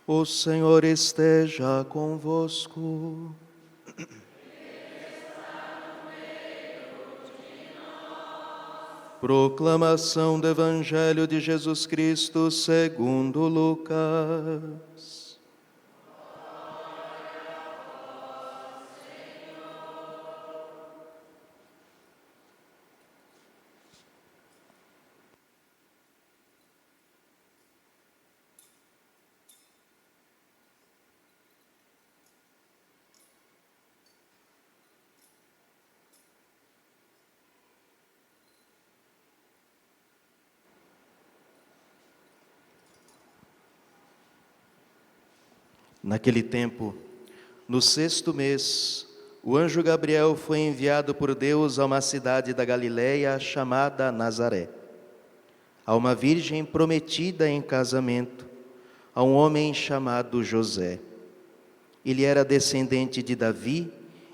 O Senhor esteja convosco. Proclamação do Evangelho de Jesus Cristo segundo Lucas. Naquele tempo, no 6º mês, o anjo Gabriel foi enviado por Deus a uma cidade da Galileia chamada Nazaré, a uma virgem prometida em casamento, a um homem chamado José. Ele era descendente de Davi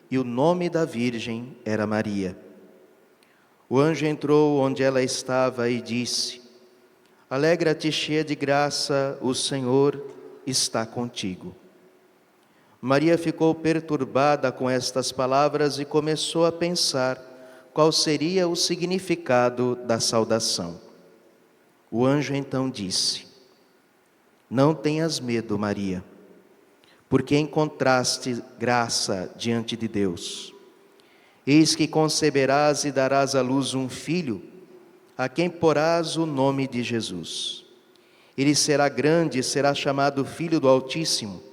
e o nome da virgem era Maria. O anjo entrou onde ela estava e disse: Alegra-te, cheia de graça, o Senhor está contigo. Maria ficou perturbada com estas palavras e começou a pensar qual seria o significado da saudação. O anjo então disse: Não tenhas medo, Maria, porque encontraste graça diante de Deus. Eis que conceberás e darás à luz um filho, a quem porás o nome de Jesus. Ele será grande e será chamado Filho do Altíssimo,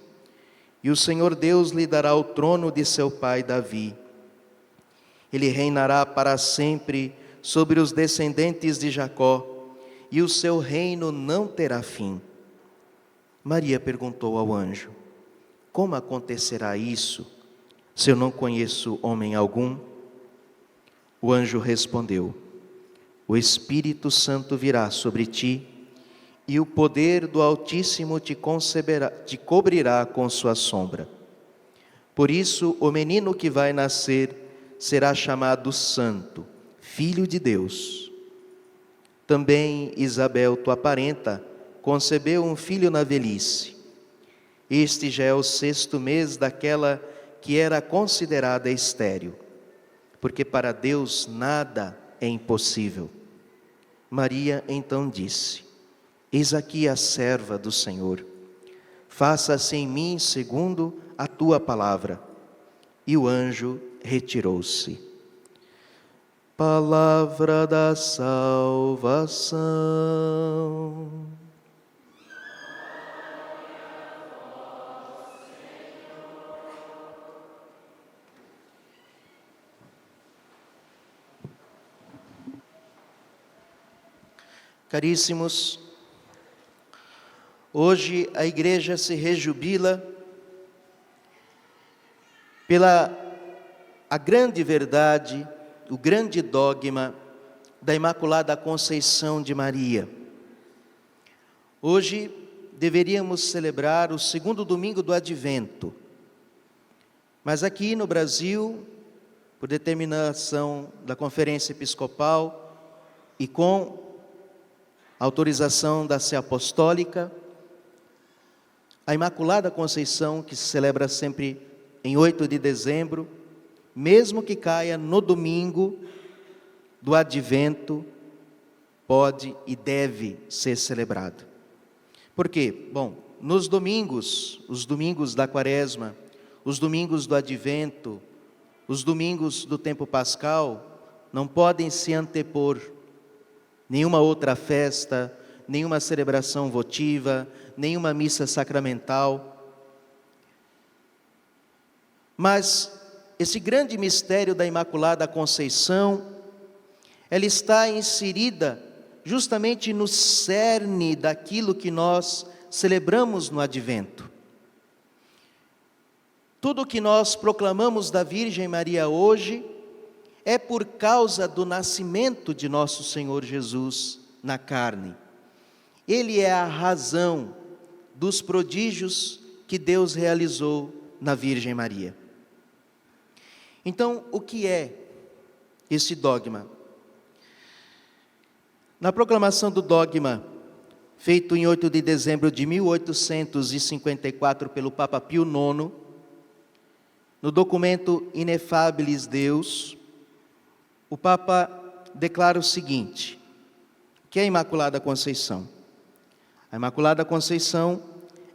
e o Senhor Deus lhe dará o trono de seu pai Davi. Ele reinará para sempre sobre os descendentes de Jacó, e o seu reino não terá fim. Maria perguntou ao anjo: Como acontecerá isso, se eu não conheço homem algum? O anjo respondeu: O Espírito Santo virá sobre ti, e o poder do Altíssimo te cobrirá com sua sombra. Por isso, o menino que vai nascer será chamado Santo, Filho de Deus. Também Isabel, tua parenta, concebeu um filho na velhice. Este já é o 6º mês daquela que era considerada estéril, porque para Deus nada é impossível. Maria então disse: Eis aqui a serva do Senhor, faça-se em mim segundo a tua palavra. E o anjo retirou-se. Palavra da salvação. Caríssimos, hoje a igreja se rejubila pela a grande verdade, o grande dogma da Imaculada Conceição de Maria. Hoje deveríamos celebrar o 2º domingo do Advento, mas aqui no Brasil, por determinação da Conferência Episcopal e com autorização da Sé Apostólica, a Imaculada Conceição, que se celebra sempre em 8 de dezembro, mesmo que caia no domingo do Advento, pode e deve ser celebrado. Por quê? Bom, nos domingos, os domingos da Quaresma, os domingos do Advento, os domingos do tempo pascal, não podem se antepor nenhuma outra festa, nenhuma celebração votiva, nenhuma missa sacramental. Mas esse grande mistério da Imaculada Conceição, ela está inserida justamente no cerne daquilo que nós celebramos no Advento. Tudo o que nós proclamamos da Virgem Maria hoje é por causa do nascimento de nosso Senhor Jesus na carne. Ele é a razão dos prodígios que Deus realizou na Virgem Maria. Então, o que é esse dogma? Na proclamação do dogma feito em 8 de dezembro de 1854 pelo Papa Pio IX, no documento Ineffabilis Deus, o Papa declara o seguinte: que é a Imaculada Conceição? A Imaculada Conceição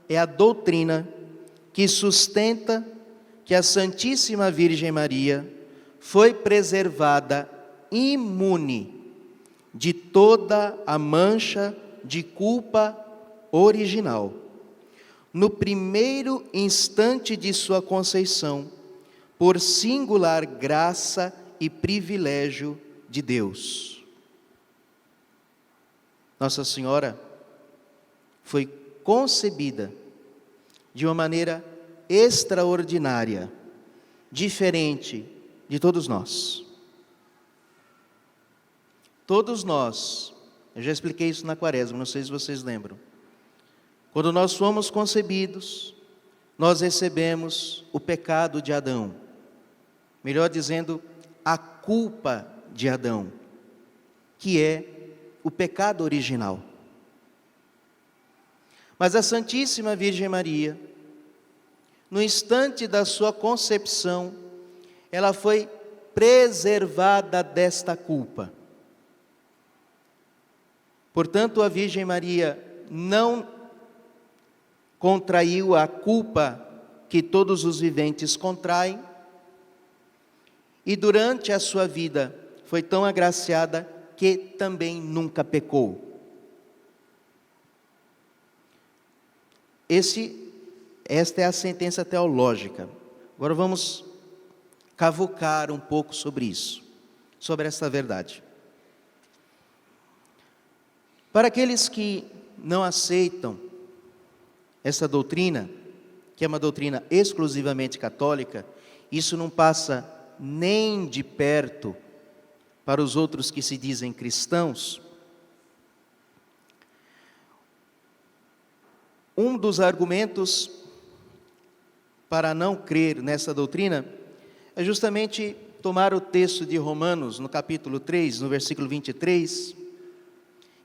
é a doutrina que sustenta que a Santíssima Virgem Maria foi preservada imune de toda a mancha de culpa original, no primeiro instante de sua conceição, por singular graça e privilégio de Deus. Nossa Senhora foi concebida de uma maneira extraordinária, diferente de todos nós. Todos nós, eu já expliquei isso na Quaresma, não sei se vocês lembram. Quando nós fomos concebidos, nós recebemos o pecado de Adão. Melhor dizendo, a culpa de Adão, que é o pecado original. Mas a Santíssima Virgem Maria, no instante da sua concepção, ela foi preservada desta culpa. Portanto, a Virgem Maria não contraiu a culpa que todos os viventes contraem, e durante a sua vida foi tão agraciada que também nunca pecou. Esta é a sentença teológica. Agora vamos cavucar um pouco sobre isso, sobre essa verdade. Para aqueles que não aceitam essa doutrina, que é uma doutrina exclusivamente católica, isso não passa nem de perto para os outros que se dizem cristãos. Um dos argumentos para não crer nessa doutrina é justamente tomar o texto de Romanos, no capítulo 3, no versículo 23,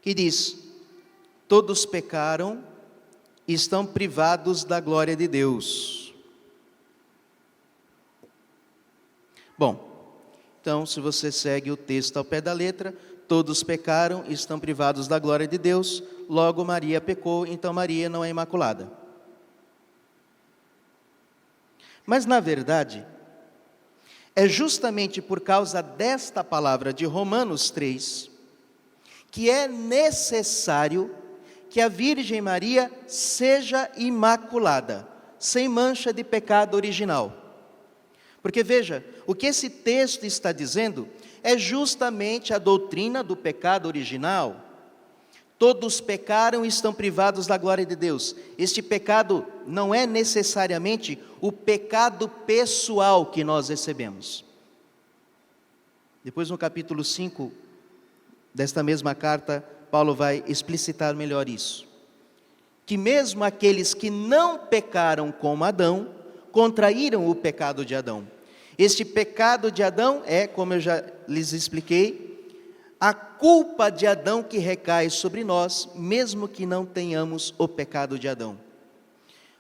que diz: todos pecaram e estão privados da glória de Deus. Bom, então se você segue o texto ao pé da letra, todos pecaram e estão privados da glória de Deus, logo Maria pecou, então Maria não é imaculada. Mas na verdade, é justamente por causa desta palavra de Romanos 3, que é necessário que a Virgem Maria seja imaculada, sem mancha de pecado original. Porque veja, o que esse texto está dizendo é justamente a doutrina do pecado original. Todos pecaram e estão privados da glória de Deus. Este pecado não é necessariamente o pecado pessoal que nós recebemos. Depois no capítulo 5 desta mesma carta, Paulo vai explicitar melhor isso. Que mesmo aqueles que não pecaram como Adão, contraíram o pecado de Adão. Este pecado de Adão é, como eu já lhes expliquei, a culpa de Adão que recai sobre nós, mesmo que não tenhamos o pecado de Adão.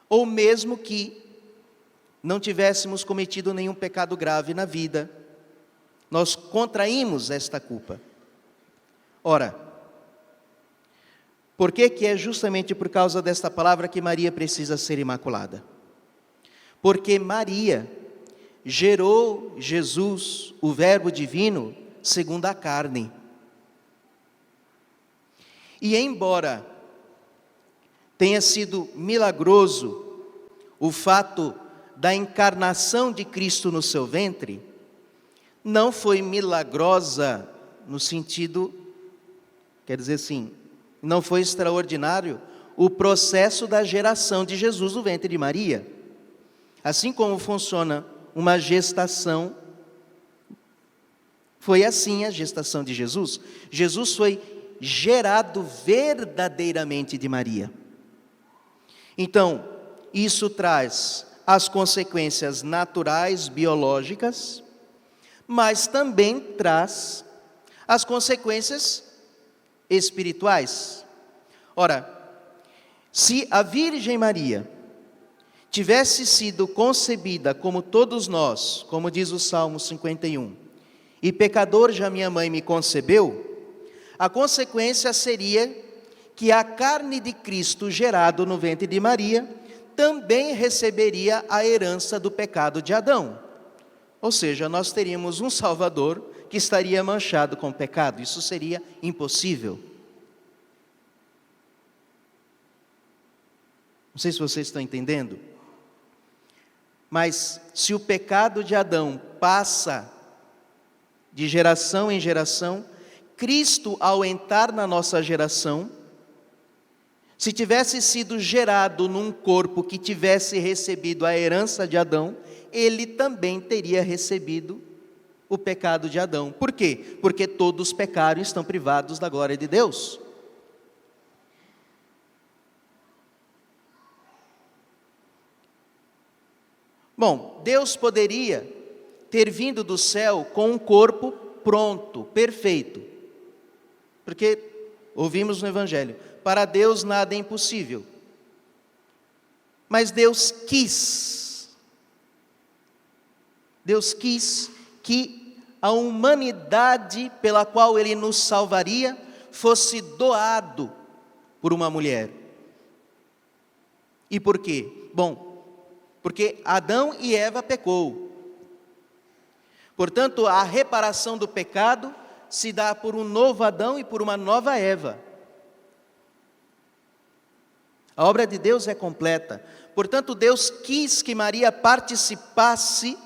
Ou mesmo que não tivéssemos cometido nenhum pecado grave na vida, nós contraímos esta culpa. Ora, por que é justamente por causa desta palavra que Maria precisa ser imaculada? Porque Maria gerou Jesus, o Verbo divino, segundo a carne. E embora tenha sido milagroso o fato da encarnação de Cristo no seu ventre, não foi milagrosa no sentido, quer dizer assim, não foi extraordinário o processo da geração de Jesus no ventre de Maria. Assim como funciona uma gestação, foi assim a gestação de Jesus. Jesus foi gerado verdadeiramente de Maria. Então, isso traz as consequências naturais, biológicas, mas também traz as consequências espirituais. Ora, Se a Virgem Maria tivesse sido concebida como todos nós, como diz o Salmo 51, e pecador já minha mãe me concebeu, a consequência seria que a carne de Cristo gerado no ventre de Maria também receberia a herança do pecado de Adão. Ou seja, nós teríamos um Salvador que estaria manchado com pecado. Isso seria impossível. Não sei se vocês estão entendendo. Mas se o pecado de Adão passa de geração em geração, Cristo, ao entrar na nossa geração, se tivesse sido gerado num corpo que tivesse recebido a herança de Adão, ele também teria recebido o pecado de Adão. Por quê? Porque todos pecaram e estão privados da glória de Deus. Bom, Deus poderia ter vindo do céu com um corpo pronto, perfeito. Porque ouvimos no Evangelho, para Deus nada é impossível. Mas Deus quis que a humanidade pela qual Ele nos salvaria fosse doado por uma mulher. E por quê? Bom, porque Adão e Eva pecou. Portanto, a reparação do pecado se dá por um novo Adão e por uma nova Eva. A obra de Deus é completa. Portanto, Deus quis que Maria participasse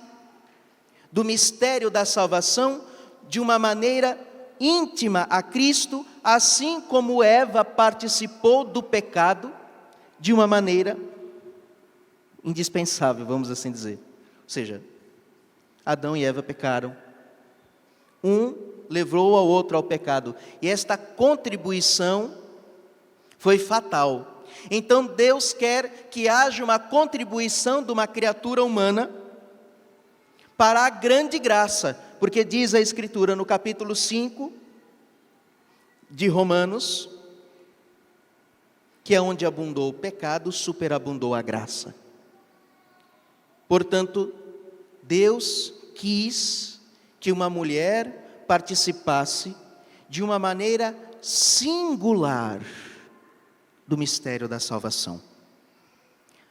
do mistério da salvação de uma maneira íntima a Cristo, assim como Eva participou do pecado de uma maneira indispensável, vamos assim dizer. Ou seja, Adão e Eva pecaram. Um levou ao outro ao pecado. E esta contribuição foi fatal. Então Deus quer que haja uma contribuição de uma criatura humana para a grande graça. Porque diz a Escritura no capítulo 5 de Romanos, que é onde abundou o pecado, superabundou a graça. Portanto, Deus quis que uma mulher participasse de uma maneira singular do mistério da salvação.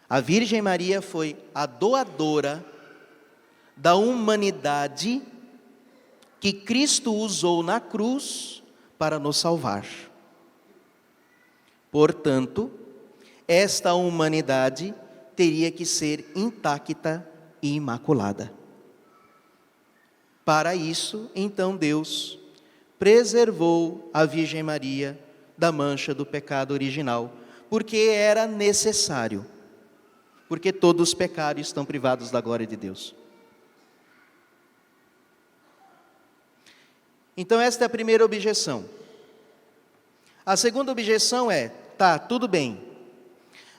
A Virgem Maria foi a doadora da humanidade que Cristo usou na cruz para nos salvar. Portanto, esta humanidade teria que ser intacta e imaculada. Para isso, então Deus preservou a Virgem Maria da mancha do pecado original, porque era necessário, porque todos os pecados estão privados da glória de Deus. Então esta é a primeira objeção. A segunda objeção é, tudo bem,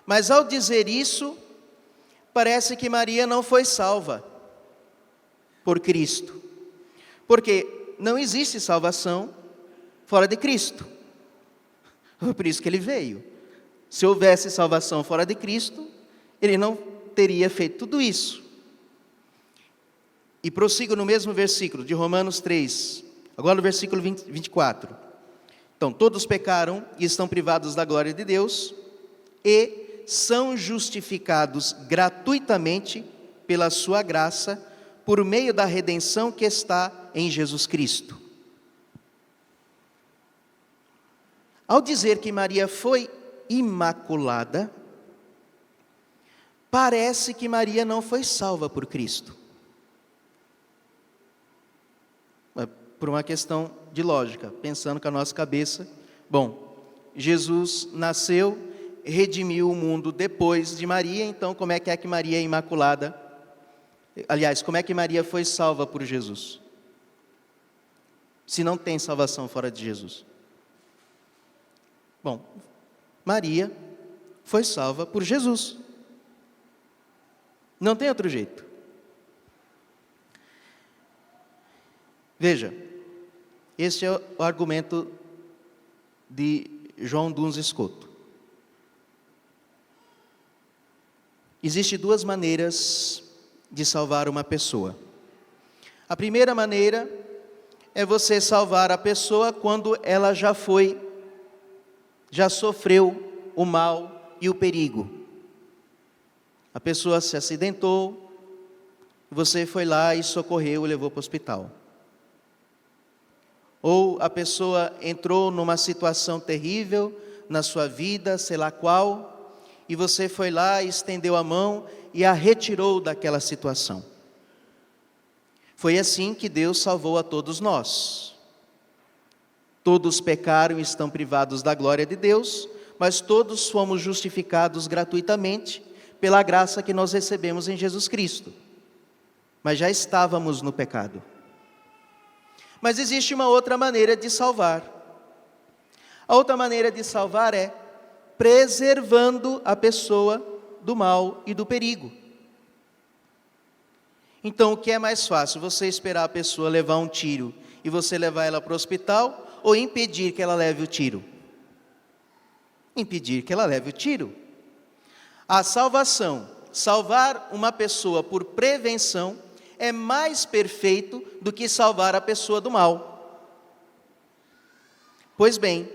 mas ao dizer isso, parece que Maria não foi salva por Cristo, porque não existe salvação fora de Cristo. Foi por isso que Ele veio. Se houvesse salvação fora de Cristo, Ele não teria feito tudo isso. E prossigo no mesmo versículo de Romanos 3, agora no versículo 24. Então, todos pecaram e estão privados da glória de Deus, e são justificados gratuitamente pela sua graça, por meio da redenção que está em Jesus Cristo. Ao dizer que Maria foi imaculada, parece que Maria não foi salva por Cristo. Por uma questão de lógica, pensando com a nossa cabeça, bom, Jesus nasceu, redimiu o mundo depois de Maria, então como é que Maria é imaculada? Aliás, como é que Maria foi salva por Jesus? Se não tem salvação fora de Jesus. Bom, Maria foi salva por Jesus. Não tem outro jeito. Veja, este é o argumento de João Duns Escoto. Existem duas maneiras de salvar uma pessoa. A primeira maneira é você salvar a pessoa quando ela já sofreu o mal e o perigo. A pessoa se acidentou, você foi lá e socorreu e levou para o hospital. Ou a pessoa entrou numa situação terrível na sua vida, sei lá qual, e você foi lá, estendeu a mão e a retirou daquela situação. Foi assim que Deus salvou a todos nós. Todos pecaram e estão privados da glória de Deus, mas todos fomos justificados gratuitamente pela graça que nós recebemos em Jesus Cristo. Mas já estávamos no pecado. Mas existe uma outra maneira de salvar. A outra maneira de salvar é preservando a pessoa do mal e do perigo. Então, o que é mais fácil? Você esperar a pessoa levar um tiro e você levar ela para o hospital, ou impedir que ela leve o tiro? Impedir que ela leve o tiro. A salvação, salvar uma pessoa por prevenção, é mais perfeito do que salvar a pessoa do mal. Pois bem,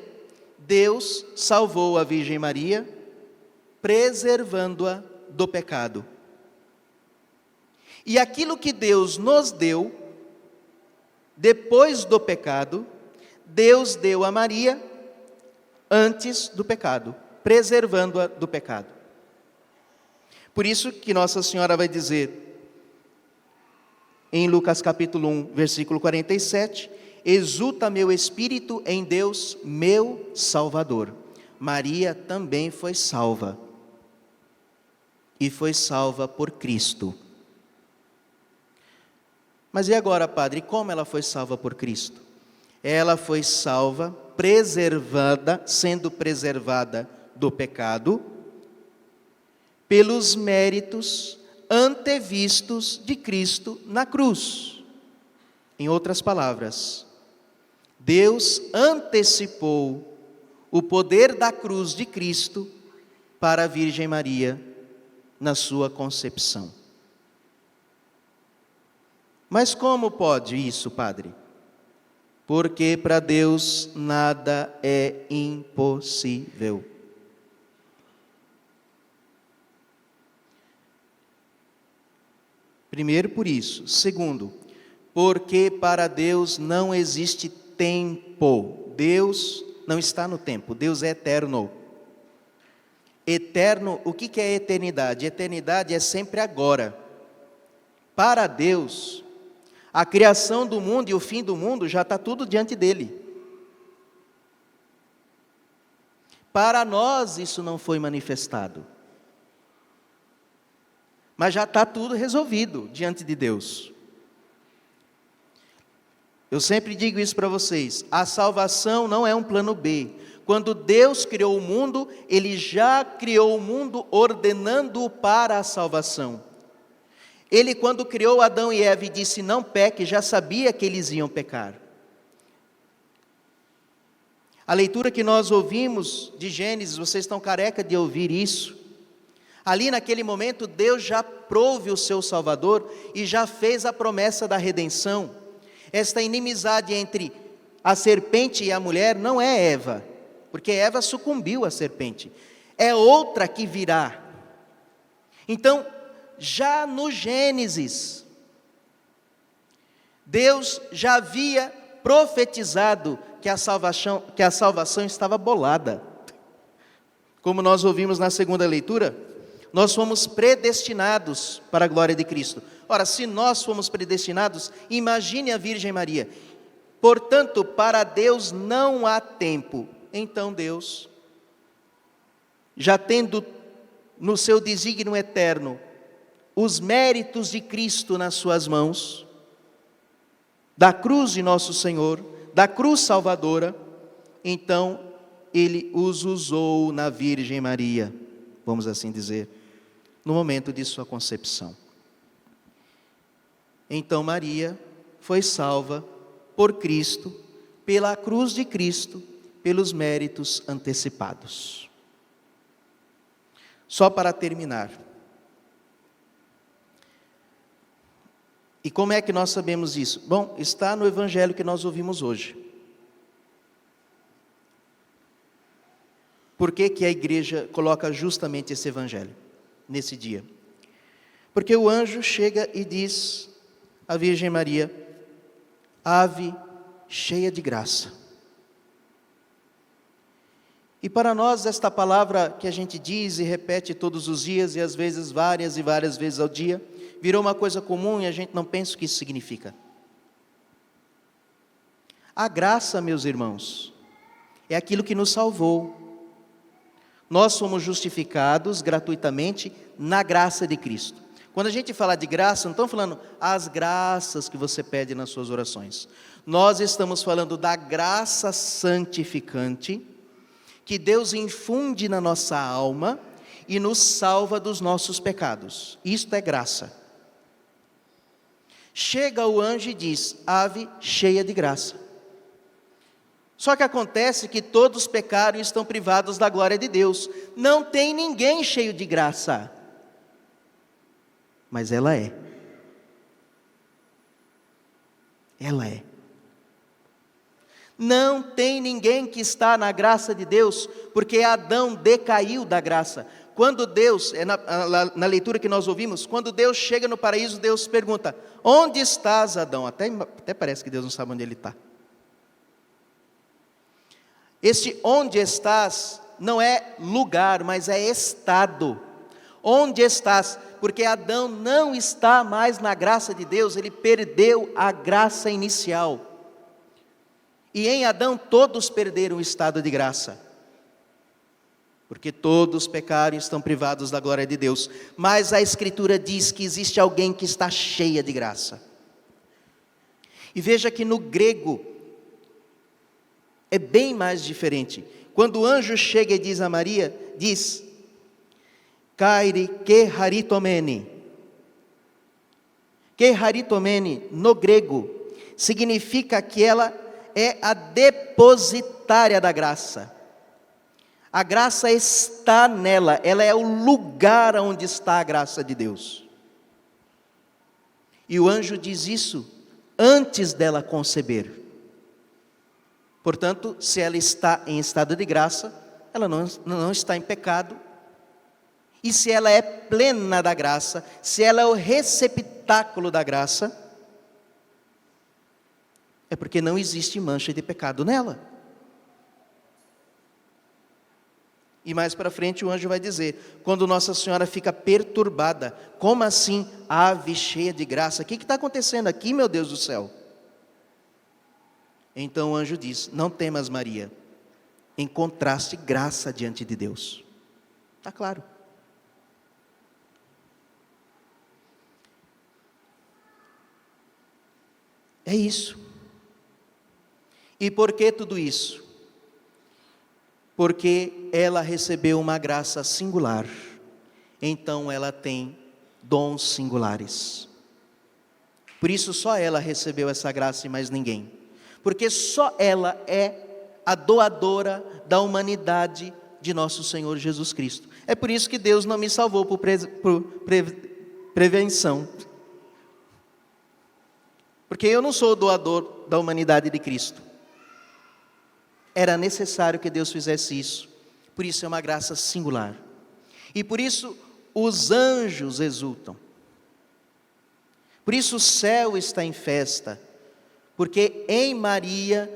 Deus salvou a Virgem Maria, preservando-a do pecado. E aquilo que Deus nos deu, depois do pecado, Deus deu a Maria antes do pecado, preservando-a do pecado. Por isso que Nossa Senhora vai dizer, em Lucas capítulo 1, versículo 47, exulta meu espírito em Deus, meu Salvador. Maria também foi salva, e foi salva por Cristo. Mas e agora, padre, como ela foi salva por Cristo? Ela foi salva, preservada, sendo preservada do pecado, pelos méritos antevistos de Cristo na cruz. Em outras palavras, Deus antecipou o poder da cruz de Cristo para a Virgem Maria na sua concepção. Mas como pode isso, padre? Porque para Deus nada é impossível. Primeiro, por isso. Segundo, porque para Deus não existe tempo. Deus não está no tempo, Deus é eterno. Eterno, o que é eternidade? Eternidade é sempre agora. Para Deus, a criação do mundo e o fim do mundo já está tudo diante dele. Para nós isso não foi manifestado. Mas já está tudo resolvido diante de Deus. Eu sempre digo isso para vocês, a salvação não é um plano B. Quando Deus criou o mundo, Ele já criou o mundo ordenando-o para a salvação. Ele, quando criou Adão e Eva e disse não peque, já sabia que eles iam pecar. A leitura que nós ouvimos de Gênesis, vocês estão careca de ouvir isso. Ali naquele momento, Deus já prouve o seu Salvador e já fez a promessa da redenção. Esta inimizade entre a serpente e a mulher não é Eva, porque Eva sucumbiu à serpente. É outra que virá. Então, já no Gênesis, Deus já havia profetizado que a salvação estava bolada. Como nós ouvimos na segunda leitura, nós fomos predestinados para a glória de Cristo. Ora, se nós fomos predestinados, imagine a Virgem Maria. Portanto, para Deus não há tempo. Então Deus, já tendo no seu desígnio eterno os méritos de Cristo nas suas mãos, da cruz de nosso Senhor, da cruz salvadora, então Ele os usou na Virgem Maria, vamos assim dizer, no momento de sua concepção. Então Maria foi salva por Cristo, pela cruz de Cristo, pelos méritos antecipados. Só para terminar, E como é que nós sabemos isso? Bom, está no evangelho que nós ouvimos hoje. Por que que a igreja coloca justamente esse evangelho, nesse dia? Porque o anjo chega e diz à Virgem Maria: ave cheia de graça. E para nós esta palavra que a gente diz e repete todos os dias, e às vezes várias e várias vezes ao dia, virou uma coisa comum e a gente não pensa o que isso significa. A graça, meus irmãos, é aquilo que nos salvou. Nós somos justificados gratuitamente na graça de Cristo. Quando a gente fala de graça, não estamos falando as graças que você pede nas suas orações. Nós estamos falando da graça santificante que Deus infunde na nossa alma e nos salva dos nossos pecados. Isto é graça. Chega o anjo e diz: ave cheia de graça. Só que acontece que todos pecaram e estão privados da glória de Deus. Não tem ninguém cheio de graça. Mas ela é. Ela é. Não tem ninguém que está na graça de Deus, porque Adão decaiu da graça. Quando Deus, na leitura que nós ouvimos, quando Deus chega no paraíso, Deus pergunta: onde estás, Adão? Até parece que Deus não sabe onde ele está. Este onde estás não é lugar, mas é estado. Onde estás? Porque Adão não está mais na graça de Deus, ele perdeu a graça inicial. E em Adão todos perderam o estado de graça. Porque todos pecaram e estão privados da glória de Deus. Mas a Escritura diz que existe alguém que está cheia de graça. E veja que no grego é bem mais diferente. Quando o anjo chega e diz a Maria, diz: Kairi ke haritomene. Que haritomene, no grego, significa que ela é a depositária da graça. A graça está nela, ela é o lugar onde está a graça de Deus. E o anjo diz isso antes dela conceber. Portanto, se ela está em estado de graça, ela não está em pecado. E se ela é plena da graça, se ela é o receptáculo da graça, é porque não existe mancha de pecado nela. E mais para frente o anjo vai dizer, quando Nossa Senhora fica perturbada: como assim, ave cheia de graça? O que está acontecendo aqui, meu Deus do céu? Então o anjo diz: não temas, Maria, encontraste graça diante de Deus. Está claro. É isso. E por que tudo isso? Porque ela recebeu uma graça singular, então ela tem dons singulares. Por isso só ela recebeu essa graça e mais ninguém. Porque só ela é a doadora da humanidade de nosso Senhor Jesus Cristo. É por isso que Deus não me salvou por prevenção. Porque eu não sou o doador da humanidade de Cristo. Era necessário que Deus fizesse isso. Por isso é uma graça singular. E por isso os anjos exultam. Por isso o céu está em festa. Porque em Maria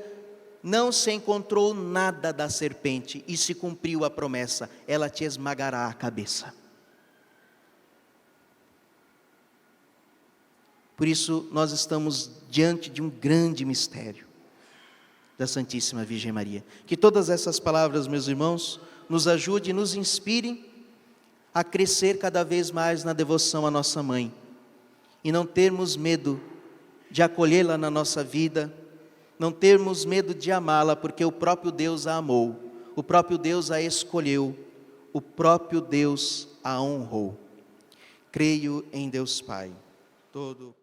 não se encontrou nada da serpente e se cumpriu a promessa: ela te esmagará a cabeça. Por isso nós estamos diante de um grande mistério da Santíssima Virgem Maria. Que todas essas palavras, meus irmãos, nos ajudem e nos inspirem a crescer cada vez mais na devoção à nossa Mãe. E não termos medo de acolhê-la na nossa vida, não termos medo de amá-la, porque o próprio Deus a amou, o próprio Deus a escolheu, o próprio Deus a honrou. Creio em Deus Pai, todo